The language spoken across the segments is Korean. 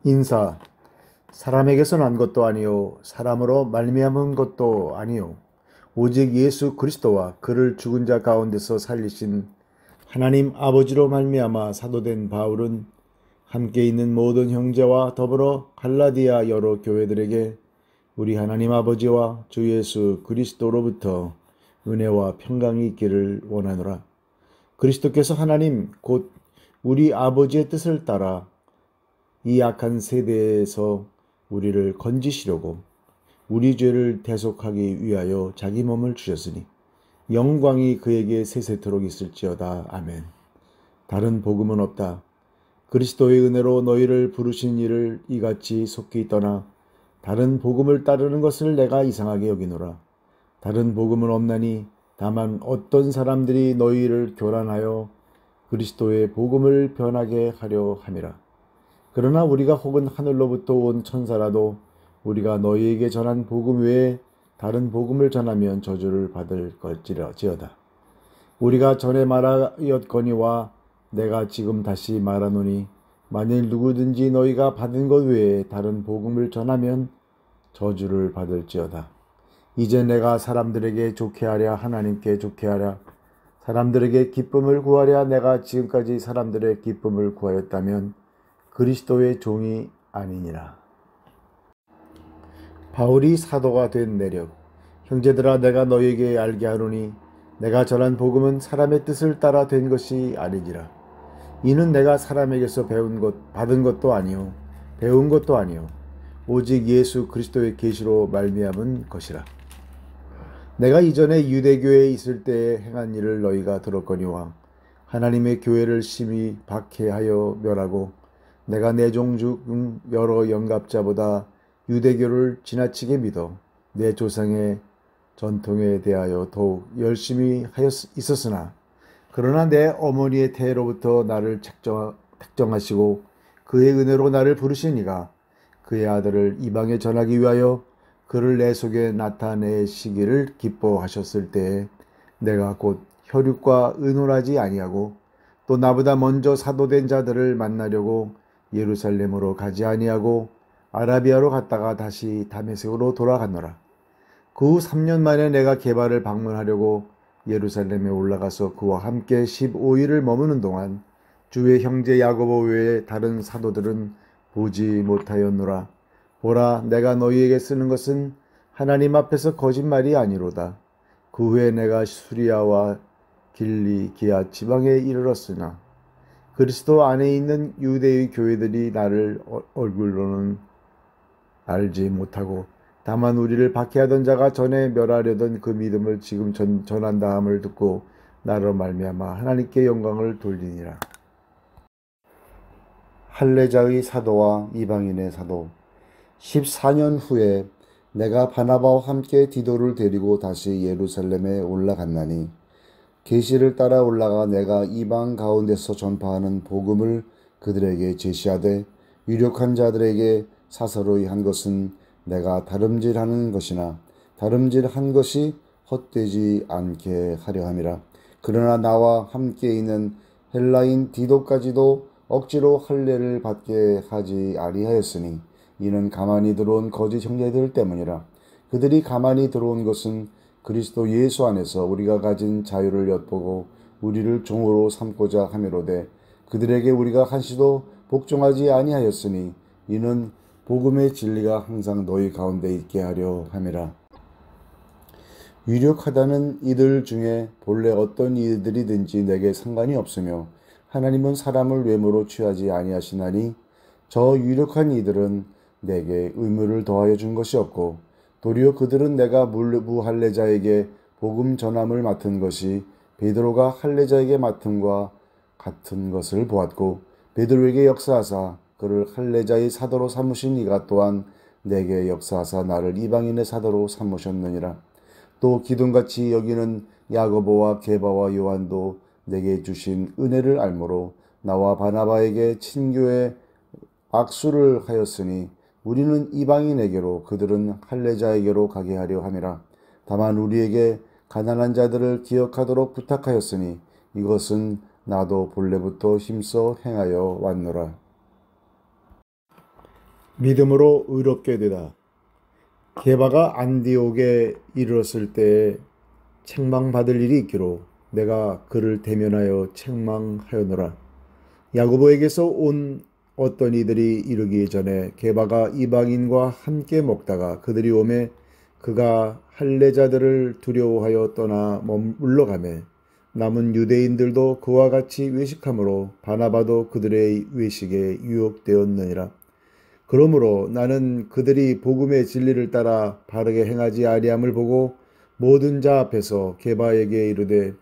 인사. 사람에게서 난 것도 아니요 사람으로 말미암은 것도 아니요 오직 예수 그리스도와 그를 죽은 자 가운데서 살리신 하나님 아버지로 말미암아 사도된 바울은 함께 있는 모든 형제와 더불어 갈라디아 여러 교회들에게 우리 하나님 아버지와 주 예수 그리스도로부터 은혜와 평강이 있기를 원하노라. 그리스도께서 하나님 곧 우리 아버지의 뜻을 따라 이 악한 세대에서 우리를 건지시려고 우리 죄를 대속하기 위하여 자기 몸을 주셨으니 영광이 그에게 세세토록 있을지어다. 아멘. 다른 복음은 없다. 그리스도의 은혜로 너희를 부르신 이를 이같이 속히 떠나 다른 복음을 따르는 것을 내가 이상하게 여기노라. 다른 복음은 없나니 다만 어떤 사람들이 너희를 교란하여 그리스도의 복음을 변하게 하려 함이라. 그러나 우리가 혹은 하늘로부터 온 천사라도 우리가 너희에게 전한 복음 외에 다른 복음을 전하면 저주를 받을 걸지어다. 우리가 전에 말하였거니와 내가 지금 다시 말하노니 만일 누구든지 너희가 받은 것 외에 다른 복음을 전하면 저주를 받을지어다. 이제 내가 사람들에게 좋게 하랴 하나님께 좋게 하랴 사람들에게 기쁨을 구하랴 내가 지금까지 사람들의 기쁨을 구하였다면 그리스도의 종이 아니니라. 바울이 사도가 된 내력. 형제들아 내가 너희에게 알게 하노니 내가 전한 복음은 사람의 뜻을 따라 된 것이 아니니라. 이는 내가 사람에게서 받은 것도 아니요 배운 것도 아니요 오직 예수 그리스도의 계시로 말미암은 것이라. 내가 이전에 유대교에 있을 때에 행한 일을 너희가 들었거니와 하나님의 교회를 심히 박해하여 멸하고 내가 내 종 중 여러 영갑자보다 유대교를 지나치게 믿어 내 조상의 전통에 대하여 더욱 열심히 있었으나 그러나 내 어머니의 태로부터 나를 택정하시고 그의 은혜로 나를 부르시니가 그의 아들을 이방에 전하기 위하여 그를 내 속에 나타내시기를 기뻐하셨을 때에 내가 곧 혈육과 의논하지 아니하고 또 나보다 먼저 사도된 자들을 만나려고 예루살렘으로 가지 아니하고 아라비아로 갔다가 다시 다메섹으로 돌아갔노라. 그 후 3년 만에 내가 게바를 방문하려고 예루살렘에 올라가서 그와 함께 15일을 머무는 동안 주의 형제 야고보 외에 다른 사도들은 보지 못하였노라. 보라, 내가 너희에게 쓰는 것은 하나님 앞에서 거짓말이 아니로다. 그 후에 내가 수리아와 길리기아 지방에 이르렀으나 그리스도 안에 있는 유대의 교회들이 나를 얼굴로는 알지 못하고 다만 우리를 박해하던 자가 전에 멸하려던 그 믿음을 지금 전한다함을 듣고 나로 말미암아 하나님께 영광을 돌리니라. 할례자의 사도와 이방인의 사도. 14년 후에 내가 바나바와 함께 디도를 데리고 다시 예루살렘에 올라갔나니 계시를 따라 올라가 내가 이방 가운데서 전파하는 복음을 그들에게 제시하되 유력한 자들에게 사서로이 한 것은 내가 다름질하는 것이나 다름질한 것이 헛되지 않게 하려 함이라. 그러나 나와 함께 있는 헬라인 디도까지도 억지로 할례를 받게 하지 아니하였으니 이는 가만히 들어온 거짓 형제들 때문이라. 그들이 가만히 들어온 것은 그리스도 예수 안에서 우리가 가진 자유를 엿보고 우리를 종으로 삼고자 함이로되 그들에게 우리가 한시도 복종하지 아니하였으니 이는 복음의 진리가 항상 너희 가운데 있게 하려 함이라. 유력하다는 이들 중에 본래 어떤 이들이든지 내게 상관이 없으며 하나님은 사람을 외모로 취하지 아니하시나니 저 유력한 이들은 내게 의무를 더하여 준 것이 없고 도리어 그들은 내가 무할례자에게 복음 전함을 맡은 것이 베드로가 할례자에게 맡음과 같은 것을 보았고 베드로에게 역사하사 그를 할례자의 사도로 삼으신 이가 또한 내게 역사하사 나를 이방인의 사도로 삼으셨느니라. 또 기둥같이 여기는 야고보와 게바와 요한도 내게 주신 은혜를 알므로 나와 바나바에게 친교에 악수를 하였으니 우리는 이방인에게로 그들은 할례자에게로 가게 하려 함이라. 다만 우리에게 가난한 자들을 기억하도록 부탁하였으니 이것은 나도 본래부터 힘써 행하여 왔노라. 믿음으로 의롭게 되다. 게바가 안디옥에 이르렀을 때에 책망받을 일이 있기로 내가 그를 대면하여 책망하였노라. 야고보에게서 온 어떤 이들이 이르기 전에 게바가 이방인과 함께 먹다가 그들이 오매 그가 할례자들을 두려워하여 떠나 물러가매 남은 유대인들도 그와 같이 외식함으로 바나바도 그들의 외식에 유혹되었느니라. 그러므로 나는 그들이 복음의 진리를 따라 바르게 행하지 아니함을 보고 모든 자 앞에서 게바에게 이르되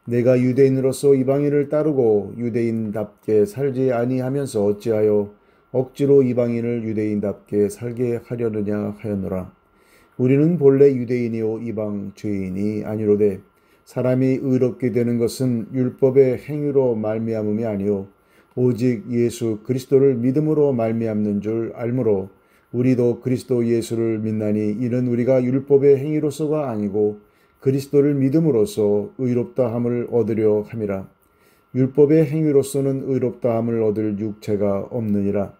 내가 유대인으로서 이방인을 따르고 유대인답게 살지 아니하면서 어찌하여 억지로 이방인을 유대인답게 살게 하려느냐 하였노라. 우리는 본래 유대인이요 이방 죄인이 아니로되 사람이 의롭게 되는 것은 율법의 행위로 말미암음이 아니요 오직 예수 그리스도를 믿음으로 말미암는 줄 알므로 우리도 그리스도 예수를 믿나니 이는 우리가 율법의 행위로서가 아니고 그리스도를 믿음으로써 의롭다 함을 얻으려 함이라. 율법의 행위로서는 의롭다 함을 얻을 육체가 없느니라.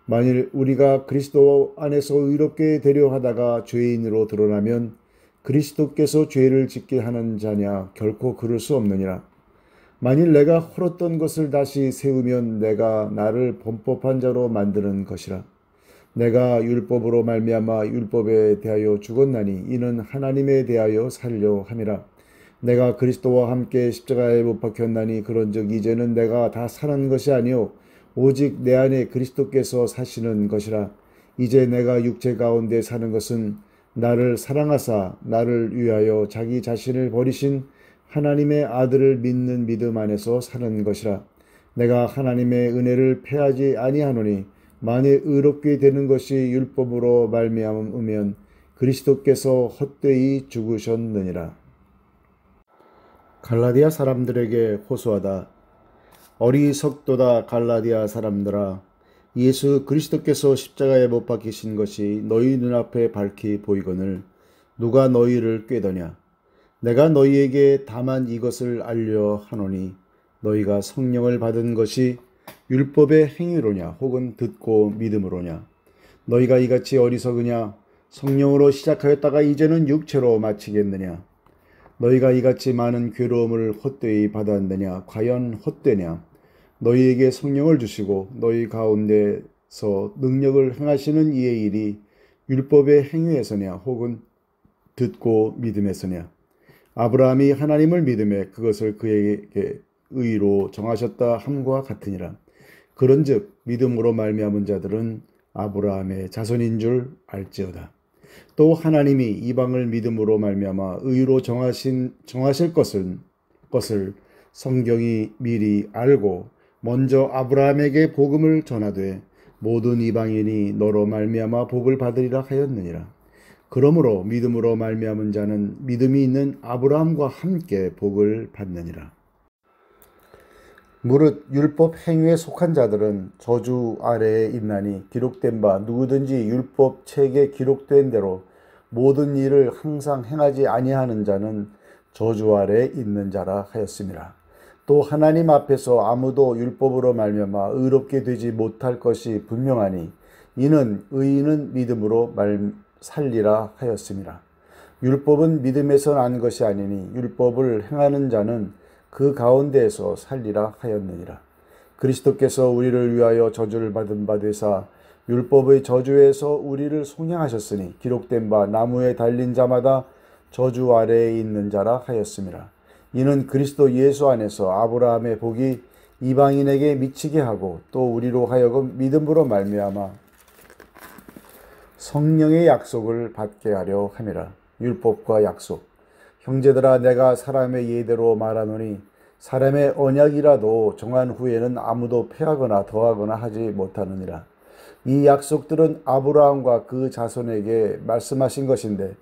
만일 우리가 그리스도 안에서 의롭게 되려 하다가 죄인으로 드러나면 그리스도께서 죄를 짓게 하는 자냐 결코 그럴 수 없느니라. 만일 내가 헐었던 것을 다시 세우면 내가 나를 범법한 자로 만드는 것이라. 내가 율법으로 말미암아 율법에 대하여 죽었나니 이는 하나님에 대하여 살려 함이라. 내가 그리스도와 함께 십자가에 못 박혔나니 그런즉 이제는 내가 다 사는 것이 아니요 오직 내 안에 그리스도께서 사시는 것이라. 이제 내가 육체 가운데 사는 것은 나를 사랑하사 나를 위하여 자기 자신을 버리신 하나님의 아들을 믿는 믿음 안에서 사는 것이라. 내가 하나님의 은혜를 패하지 아니하노니 만일 의롭게 되는 것이 율법으로 말미암으면 그리스도께서 헛되이 죽으셨느니라. 갈라디아 사람들에게 호소하다. 어리석도다 갈라디아 사람들아, 예수 그리스도께서 십자가에 못 박히신 것이 너희 눈앞에 밝히 보이거늘 누가 너희를 꾀더냐. 내가 너희에게 다만 이것을 알려 하노니 너희가 성령을 받은 것이 율법의 행위로냐 혹은 듣고 믿음으로냐. 너희가 이같이 어리석으냐. 성령으로 시작하였다가 이제는 육체로 마치겠느냐. 너희가 이같이 많은 괴로움을 헛되이 받았느냐. 과연 헛되냐. 너희에게 성령을 주시고 너희 가운데서 능력을 행하시는 이의 일이 율법의 행위에서냐 혹은 듣고 믿음에서냐. 아브라함이 하나님을 믿음에 그것을 그에게 의로 정하셨다 함과 같으니라. 그런즉 믿음으로 말미암은 자들은 아브라함의 자손인 줄 알지어다. 또 하나님이 이방을 믿음으로 말미암아 의로 정하실 것을 성경이 미리 알고 먼저 아브라함에게 복음을 전하되 모든 이방인이 너로 말미암아 복을 받으리라 하였느니라. 그러므로 믿음으로 말미암은 자는 믿음이 있는 아브라함과 함께 복을 받느니라. 무릇 율법 행위에 속한 자들은 저주 아래에 있나니 기록된 바 누구든지 율법 책에 기록된 대로 모든 일을 항상 행하지 아니하는 자는 저주 아래에 있는 자라 하였습니다. 또 하나님 앞에서 아무도 율법으로 말미암아 의롭게 되지 못할 것이 분명하니 이는 의인은 믿음으로 살리라 하였습니다. 율법은 믿음에서 난 것이 아니니 율법을 행하는 자는 그 가운데에서 살리라 하였느니라. 그리스도께서 우리를 위하여 저주를 받은 바 되사 율법의 저주에서 우리를 속량하셨으니 기록된 바 나무에 달린 자마다 저주 아래에 있는 자라 하였습니다. 이는 그리스도 예수 안에서 아브라함의 복이 이방인에게 미치게 하고 또 우리로 하여금 믿음으로 말미암아 성령의 약속을 받게 하려 함이라. 율법과 약속. 형제들아, 내가 사람의 예대로 말하노니 사람의 언약이라도 정한 후에는 아무도 폐하거나 더하거나 하지 못하느니라. 이 약속들은 아브라함과 그 자손에게 말씀하신 것인데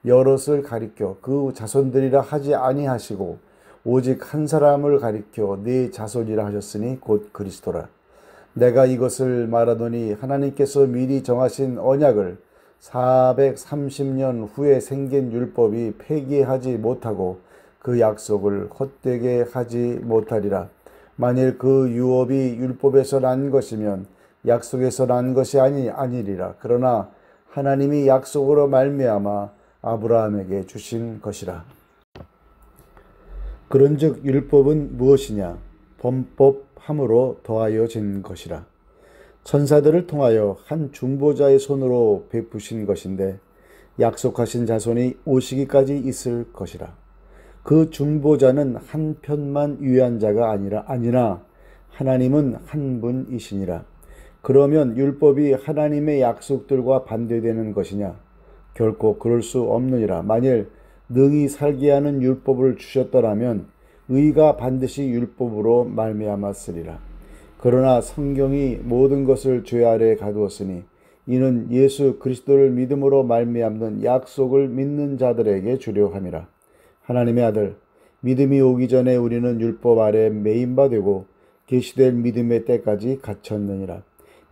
여럿을 가리켜 그 자손들이라 하지 아니하시고 오직 한 사람을 가리켜 네 자손이라 하셨으니 곧 그리스도라. 내가 이것을 말하노니 하나님께서 미리 정하신 언약을 430년 후에 생긴 율법이 폐기하지 못하고 그 약속을 헛되게 하지 못하리라. 만일 그 유업이 율법에서 난 것이면 약속에서 난 것이 아니리라. 그러나 하나님이 약속으로 말미암아 아브라함에게 주신 것이라. 그런즉 율법은 무엇이냐? 범법함으로 더하여진 것이라. 천사들을 통하여 한 중보자의 손으로 베푸신 것인데 약속하신 자손이 오시기까지 있을 것이라. 그 중보자는 한 편만 위한 자가 아니라 하나님은 한 분이시니라. 그러면 율법이 하나님의 약속들과 반대되는 것이냐? 결코 그럴 수 없느니라. 만일 능히 살게 하는 율법을 주셨더라면 의가 반드시 율법으로 말미암았으리라. 그러나 성경이 모든 것을 죄 아래에 가두었으니 이는 예수 그리스도를 믿음으로 말미암는 약속을 믿는 자들에게 주려 함이라. 하나님의 아들 믿음이 오기 전에 우리는 율법 아래 매인 바 되고 계시될 믿음의 때까지 갇혔느니라.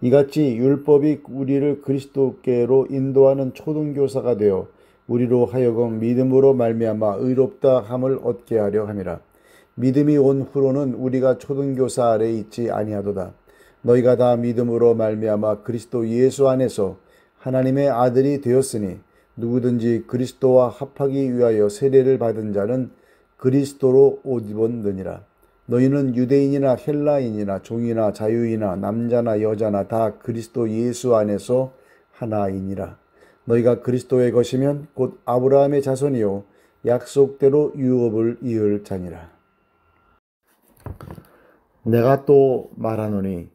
이같이 율법이 우리를 그리스도께로 인도하는 초등교사가 되어 우리로 하여금 믿음으로 말미암아 의롭다 함을 얻게 하려 함이라. 믿음이 온 후로는 우리가 초등교사 아래 있지 아니하도다. 너희가 다 믿음으로 말미암아 그리스도 예수 안에서 하나님의 아들이 되었으니 누구든지 그리스도와 합하기 위하여 세례를 받은 자는 그리스도로 옷 입었느니라. 너희는 유대인이나 헬라인이나 종이나 자유이나 남자나 여자나 다 그리스도 예수 안에서 하나이니라. 너희가 그리스도의 것이면 곧 아브라함의 자손이요 약속대로 유업을 이을 자니라. 내가 또 말하노니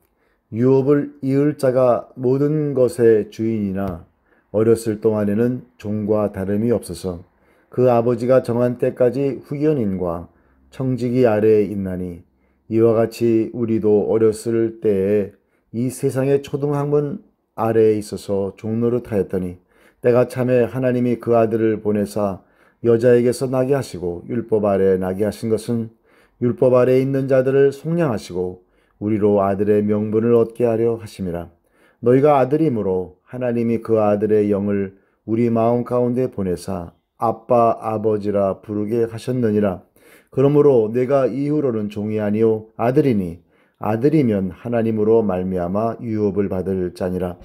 유업을 이을 자가 모든 것의 주인이나 어렸을 동안에는 종과 다름이 없어서 그 아버지가 정한 때까지 후견인과 청지기 아래에 있나니 이와 같이 우리도 어렸을 때에 이 세상의 초등학문 아래에 있어서 종노릇하였더니 때가 참에 하나님이 그 아들을 보내사 여자에게서 나게 하시고 율법 아래에 나게 하신 것은 율법 아래에 있는 자들을 속량하시고 우리로 아들의 명분을 얻게 하려 하심이라. 너희가 아들이므로 하나님이 그 아들의 영을 우리 마음 가운데 보내사 아빠 아버지라 부르게 하셨느니라. 그러므로 내가 이후로는 종이 아니요 아들이니 아들이면 하나님으로 말미암아 유업을 받을 자니라.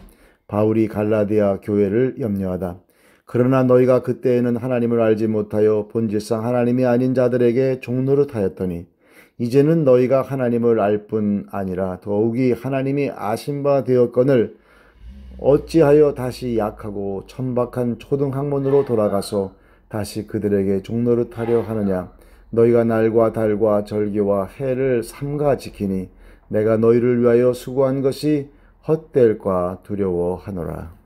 바울이 갈라디아 교회를 염려하다. 그러나 너희가 그때에는 하나님을 알지 못하여 본질상 하나님이 아닌 자들에게 종노릇하였더니 이제는 너희가 하나님을 알 뿐 아니라 더욱이 하나님이 아신 바 되었거늘 어찌하여 다시 약하고 천박한 초등학문으로 돌아가서 다시 그들에게 종노릇하려 하느냐. 너희가 날과 달과 절기와 해를 삼가 지키니 내가 너희를 위하여 수고한 것이 헛될까 두려워하노라.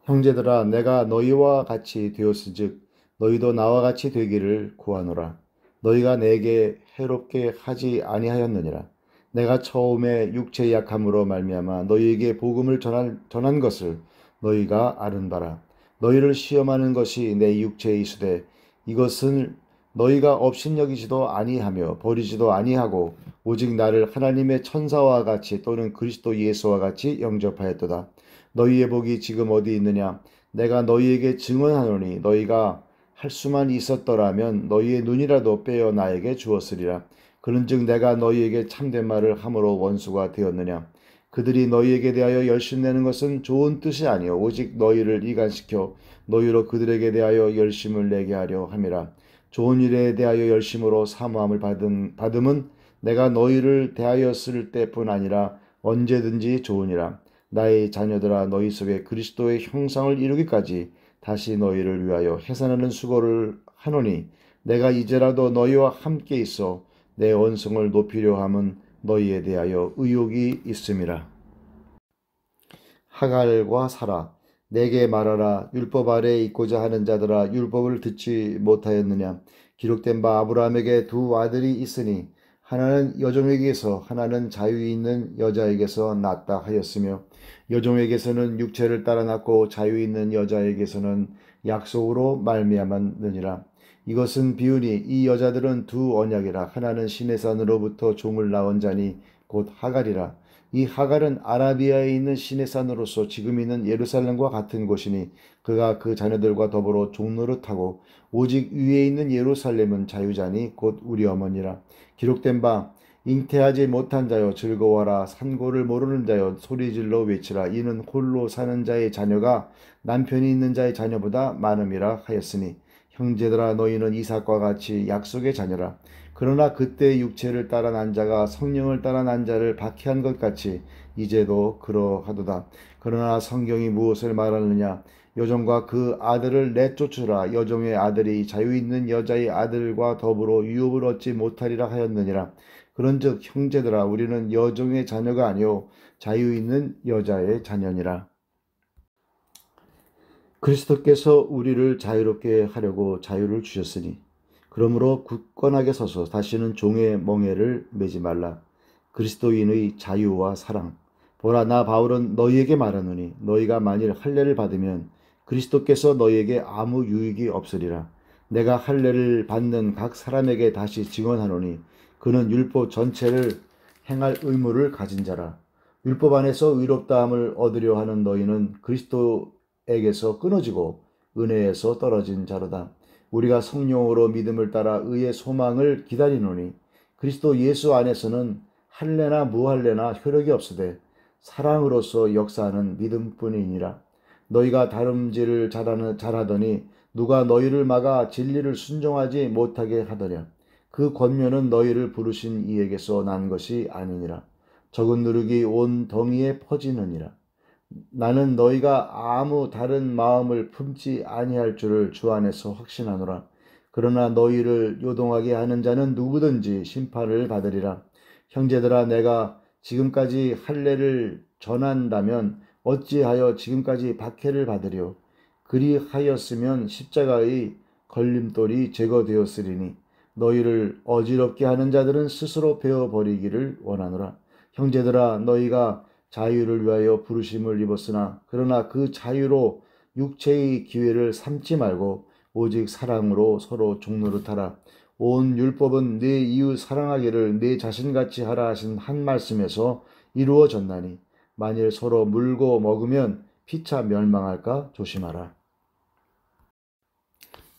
형제들아 내가 너희와 같이 되었은즉 너희도 나와 같이 되기를 구하노라. 너희가 내게 해롭게 하지 아니하였느니라. 내가 처음에 육체의 약함으로 말미암아 너희에게 복음을 전한 것을 너희가 아는 바라. 너희를 시험하는 것이 내 육체에 있으되 이것은 너희가 업신여기지도 아니하며 버리지도 아니하고 오직 나를 하나님의 천사와 같이 또는 그리스도 예수와 같이 영접하였도다. 너희의 복이 지금 어디 있느냐? 내가 너희에게 증언하노니 너희가 할 수만 있었더라면 너희의 눈이라도 빼어 나에게 주었으리라. 그런즉 내가 너희에게 참된 말을 함으로 원수가 되었느냐? 그들이 너희에게 대하여 열심내는 것은 좋은 뜻이 아니요 오직 너희를 이간시켜 너희로 그들에게 대하여 열심을 내게 하려 함이라. 좋은 일에 대하여 열심으로 사모함을 받음은 내가 너희를 대하였을 때뿐 아니라 언제든지 좋으니라. 나의 자녀들아 너희 속에 그리스도의 형상을 이루기까지 다시 너희를 위하여 해산하는 수고를 하노니 내가 이제라도 너희와 함께 있어 내 언성을 높이려 함은 너희에 대하여 의욕이 있음이라. 하갈과 사라 내게 말하라. 율법 아래에 있고자 하는 자들아 율법을 듣지 못하였느냐. 기록된 바 아브라함에게 두 아들이 있으니 하나는 여종에게서 하나는 자유 있는 여자에게서 낳았다 하였으며 여종에게서는 육체를 따라 낳고 자유 있는 여자에게서는 약속으로 말미암았느니라. 이것은 비유니 이 여자들은 두 언약이라. 하나는 시내산으로부터 종을 낳은 자니 곧 하갈이라. 이 하갈은 아라비아에 있는 시내산으로서 지금 있는 예루살렘과 같은 곳이니 그가 그 자녀들과 더불어 종노릇하고 오직 위에 있는 예루살렘은 자유자니 곧 우리 어머니라. 기록된 바 잉태하지 못한 자여 즐거워라. 산고를 모르는 자여 소리질러 외치라. 이는 홀로 사는 자의 자녀가 남편이 있는 자의 자녀보다 많음이라 하였으니 형제들아 너희는 이삭과 같이 약속의 자녀라. 그러나 그때 육체를 따라 난 자가 성령을 따라 난 자를 박해한 것 같이 이제도 그러하도다. 그러나 성경이 무엇을 말하느냐? 여종과 그 아들을 내쫓으라. 여종의 아들이 자유 있는 여자의 아들과 더불어 유업을 얻지 못하리라 하였느니라. 그런즉 형제들아 우리는 여종의 자녀가 아니요 자유 있는 여자의 자녀니라. 그리스도께서 우리를 자유롭게 하려고 자유를 주셨으니 그러므로 굳건하게 서서 다시는 종의 멍에를 매지 말라. 그리스도인의 자유와 사랑. 보라 나 바울은 너희에게 말하노니 너희가 만일 할례를 받으면 그리스도께서 너희에게 아무 유익이 없으리라. 내가 할례를 받는 각 사람에게 다시 증언하노니 그는 율법 전체를 행할 의무를 가진 자라. 율법 안에서 의롭다함을 얻으려 하는 너희는 그리스도에게서 끊어지고 은혜에서 떨어진 자로다. 우리가 성령으로 믿음을 따라 의의 소망을 기다리노니 그리스도 예수 안에서는 할례나 무할례나 효력이 없으되 사랑으로서 역사하는 믿음뿐이니라. 너희가 다름질을 잘하더니 누가 너희를 막아 진리를 순종하지 못하게 하더냐. 그 권면은 너희를 부르신 이에게서 난 것이 아니니라. 적은 누룩이 온 덩이에 퍼지느니라. 나는 너희가 아무 다른 마음을 품지 아니할 줄을 주 안에서 확신하노라. 그러나 너희를 요동하게 하는 자는 누구든지 심판을 받으리라. 형제들아 내가 지금까지 할례를 전한다면 어찌하여 지금까지 박해를 받으려? 그리하였으면 십자가의 걸림돌이 제거되었으리니 너희를 어지럽게 하는 자들은 스스로 베어버리기를 원하노라. 형제들아 너희가 자유를 위하여 부르심을 입었으나 그러나 그 자유로 육체의 기회를 삼지 말고 오직 사랑으로 서로 종노릇하라. 온 율법은 네 이웃 사랑하기를 네 자신같이 하라 하신 한 말씀에서 이루어졌나니 만일 서로 물고 먹으면 피차 멸망할까 조심하라.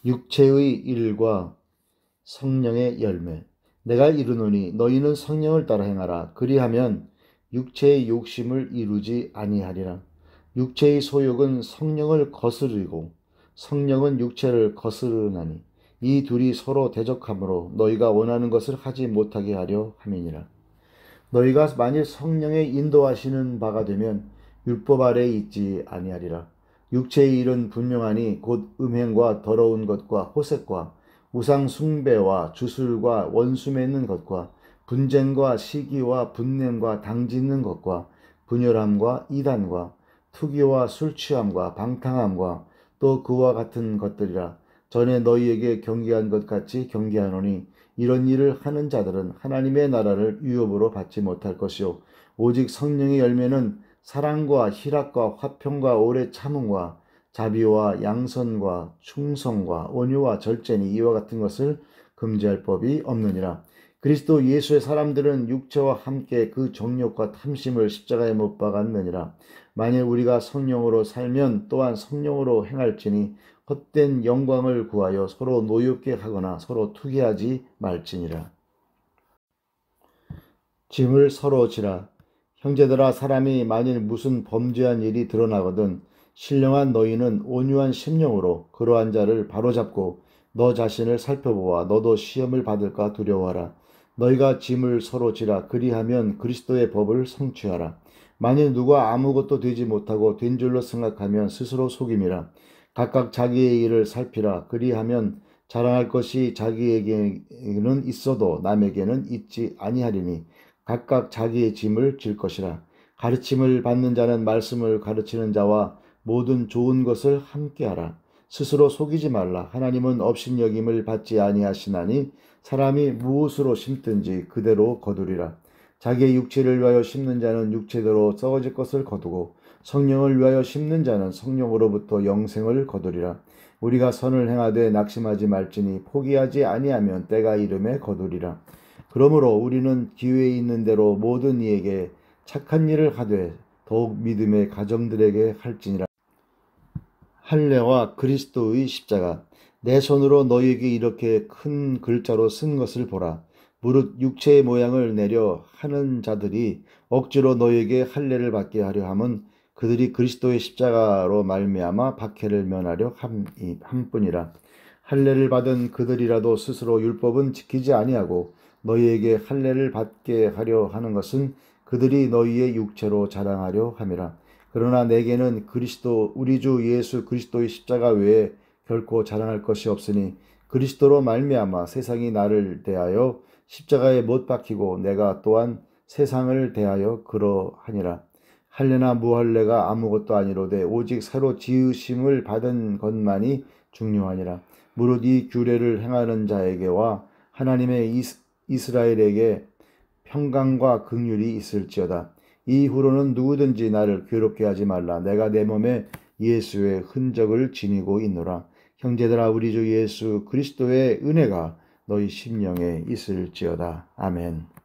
육체의 일과 성령의 열매. 내가 이르노니 너희는 성령을 따라 행하라. 그리하면 육체의 욕심을 이루지 아니하리라. 육체의 소욕은 성령을 거스르고 성령은 육체를 거스르나니 이 둘이 서로 대적하므로 너희가 원하는 것을 하지 못하게 하려 함이니라. 너희가 만일 성령의 인도하시는 바가 되면 율법 아래에 있지 아니하리라. 육체의 일은 분명하니 곧 음행과 더러운 것과 호색과 우상 숭배와 주술과 원수 맺는 것과 분쟁과 시기와 분냄과 당짓는 것과 분열함과 이단과 투기와 술 취함과 방탕함과 또 그와 같은 것들이라. 전에 너희에게 경계한 것 같이 경계하노니 이런 일을 하는 자들은 하나님의 나라를 유업으로 받지 못할 것이요 오직 성령의 열매는 사랑과 희락과 화평과 오래 참음과 자비와 양선과 충성과 온유와 절제니 이와 같은 것을 금지할 법이 없느니라. 그리스도 예수의 사람들은 육체와 함께 그 정욕과 탐심을 십자가에 못 박았느니라. 만일 우리가 성령으로 살면 또한 성령으로 행할지니 헛된 영광을 구하여 서로 노엽게 하거나 서로 투기하지 말지니라. 짐을 서로 지라. 형제들아 사람이 만일 무슨 범죄한 일이 드러나거든 신령한 너희는 온유한 심령으로 그러한 자를 바로잡고 너 자신을 살펴보아 너도 시험을 받을까 두려워하라. 너희가 짐을 서로 지라. 그리하면 그리스도의 법을 성취하라. 만일 누가 아무것도 되지 못하고 된 줄로 생각하면 스스로 속임이라. 각각 자기의 일을 살피라. 그리하면 자랑할 것이 자기에게는 있어도 남에게는 있지 아니하리니 각각 자기의 짐을 질 것이라. 가르침을 받는 자는 말씀을 가르치는 자와 모든 좋은 것을 함께하라. 스스로 속이지 말라. 하나님은 업신여김을 받지 아니하시나니 사람이 무엇으로 심든지 그대로 거두리라. 자기의 육체를 위하여 심는 자는 육체대로 썩어질 것을 거두고 성령을 위하여 심는 자는 성령으로부터 영생을 거두리라. 우리가 선을 행하되 낙심하지 말지니 포기하지 아니하면 때가 이름에 거두리라. 그러므로 우리는 기회에 있는 대로 모든 이에게 착한 일을 하되 더욱 믿음의 가정들에게 할지니라. 할례와 그리스도의 십자가. 내 손으로 너희에게 이렇게 큰 글자로 쓴 것을 보라. 무릇 육체의 모양을 내려 하는 자들이 억지로 너희에게 할례를 받게 하려 함은 그들이 그리스도의 십자가로 말미암아 박해를 면하려 함뿐이라. 할례를 받은 그들이라도 스스로 율법은 지키지 아니하고 너희에게 할례를 받게 하려 하는 것은 그들이 너희의 육체로 자랑하려 함이라. 그러나 내게는 그리스도 우리 주 예수 그리스도의 십자가 외에 결코 자랑할 것이 없으니 그리스도로 말미암아 세상이 나를 대하여 십자가에 못 박히고 내가 또한 세상을 대하여 그러하니라. 할례나 무할례가 아무것도 아니로되 오직 새로 지으심을 받은 것만이 중요하니라. 무릇 이 규례를 행하는 자에게와 하나님의 이스라엘에게 평강과 긍휼이 있을지어다. 이후로는 누구든지 나를 괴롭게 하지 말라. 내가 내 몸에 예수의 흔적을 지니고 있노라. 형제들아, 우리 주 예수 그리스도의 은혜가 너희 심령에 있을지어다. 아멘.